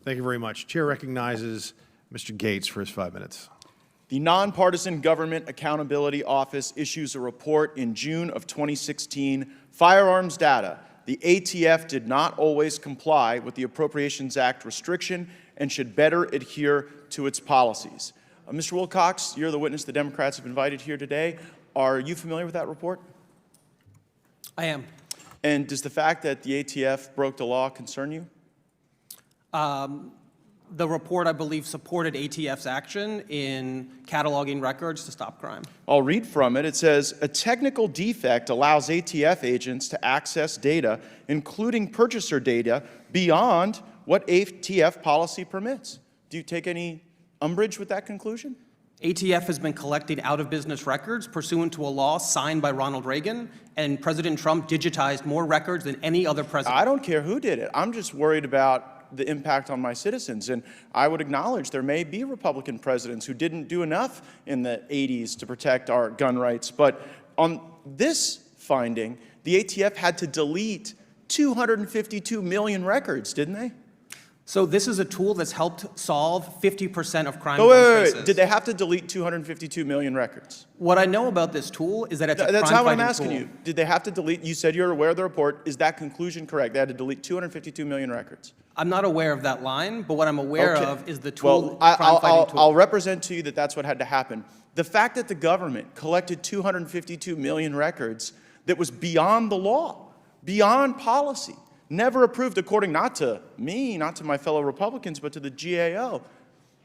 Thank you very much. Chair recognizes Mr. Gates for his 5 minutes. The Nonpartisan Government Accountability Office issues a report in June of 2016, Firearms Data. The ATF did not always comply with the Appropriations Act restriction and should better adhere to its policies. Mr. Wilcox, you're the witness the Democrats have invited here today. Are you familiar with that report? I am. And does the fact that the ATF broke the law concern you? The report, I believe, supported ATF's action in cataloging records to stop crime. I'll read from it. It says, a technical defect allows ATF agents to access data, including purchaser data, beyond what ATF policy permits. Do you take any umbrage with that conclusion? ATF has been collecting out-of-business records pursuant to a law signed by Ronald Reagan, and President Trump digitized more records than any other president. I don't care who did it. I'm just worried about the impact on my citizens. And I would acknowledge there may be Republican presidents who didn't do enough in the 80s to protect our gun rights. But on this finding, the ATF had to delete 252 million records, didn't they? So this is a tool that's helped solve 50% of crime. Wait. Did they have to delete 252 million records? What I know about this tool is that it's a crime-fighting tool. That's not what I'm asking you. Did they have to delete? You said you're aware of the report. Is that conclusion correct? They had to delete 252 million records. I'm not aware of that line, but what I'm aware of is the tool, crime-fighting tool. I'll represent to you that that's what had to happen. The fact that the government collected 252 million records that was beyond the law, beyond policy, never approved according not to me, not to my fellow Republicans, but to the GAO.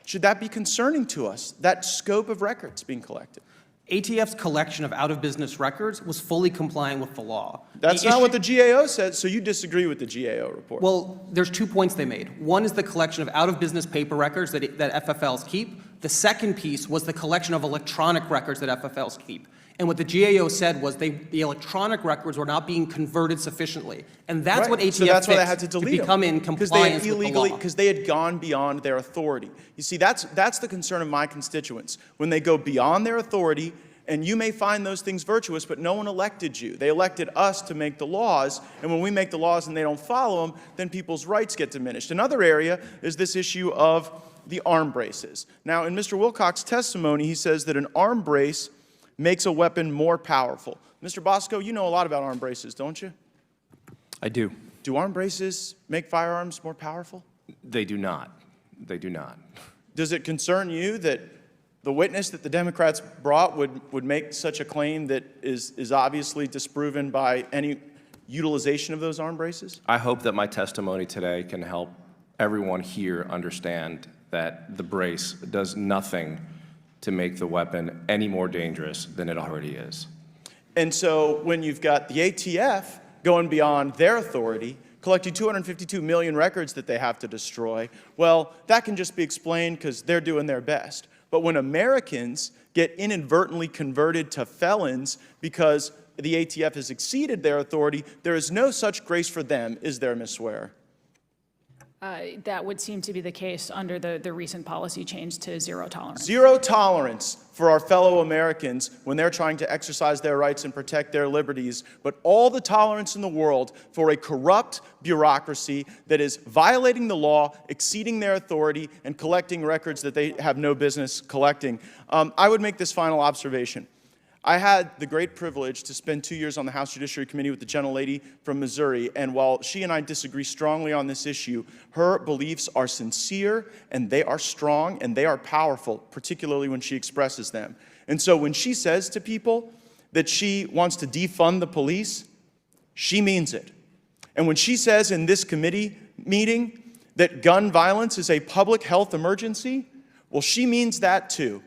Should that be concerning to us, that scope of records being collected? ATF's collection of out-of-business records was fully compliant with the law. That's not what the GAO said, so you disagree with the GAO report. Well, there's 2 points they made. One is the collection of out-of-business paper records that FFLs keep. The second piece was the collection of electronic records that FFLs keep. And what the GAO said was the electronic records were not being converted sufficiently. And that's what ATF so that's why they fixed had to delete to become in compliance with the law. Because they had gone beyond their authority. You see, that's the concern of my constituents. When they go beyond their authority, and you may find those things virtuous, but no one elected you. They elected us to make the laws, and when we make the laws and they don't follow them, then people's rights get diminished. Another area is this issue of the arm braces. Now, in Mr. Wilcox's testimony, he says that an arm brace makes a weapon more powerful. Mr. Bosco, you know a lot about arm braces, don't you? I do. Do arm braces make firearms more powerful? They do not. They do not. Does it concern you that the witness that the Democrats brought would make such a claim that is obviously disproven by any utilization of those arm braces? I hope that my testimony today can help everyone here understand that the brace does nothing to make the weapon any more dangerous than it already is. And so when you've got the ATF going beyond their authority, collecting 252 million records that they have to destroy, well, that can just be explained because they're doing their best. But when Americans get inadvertently converted to felons because the ATF has exceeded their authority, there is no such grace for them, is there, Ms. Swearer? That would seem to be the case under the recent policy change to zero tolerance. Zero tolerance for our fellow Americans when they're trying to exercise their rights and protect their liberties, but all the tolerance in the world for a corrupt bureaucracy that is violating the law, exceeding their authority, and collecting records that they have no business collecting. I would make this final observation. I had the great privilege to spend 2 years on the House Judiciary Committee with the gentlelady from Missouri, and while she and I disagree strongly on this issue, her beliefs are sincere, and they are strong, and they are powerful, particularly when she expresses them. And so when she says to people that she wants to defund the police, she means it. And when she says in this committee meeting that gun violence is a public health emergency, well, she means that too.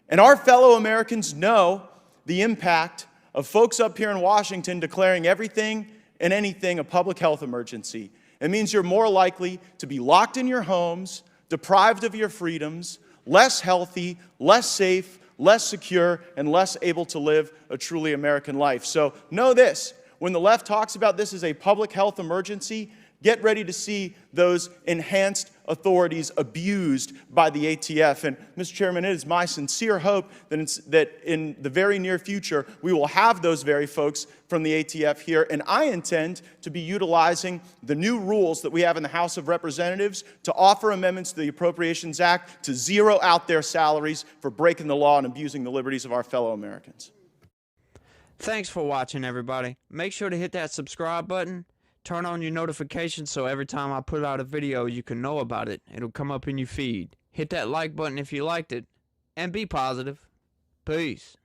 And our fellow Americans know the impact of folks up here in Washington declaring everything and anything a public health emergency. It means you're more likely to be locked in your homes, deprived of your freedoms, less healthy, less safe, less secure, and less able to live a truly American life. So know this, when the left talks about this as a public health emergency, get ready to see those enhanced authorities abused by the ATF. And, Mr. Chairman, it is my sincere hope that in the very near future, we will have those very folks from the ATF here. And I intend to be utilizing the new rules that we have in the House of Representatives to offer amendments to the Appropriations Act to zero out their salaries for breaking the law and abusing the liberties of our fellow Americans. Thanks for watching, everybody. Make sure to hit that subscribe button. Turn on your notifications so every time I put out a video, you can know about it. It'll come up in your feed. Hit that like button if you liked it. And be positive. Peace.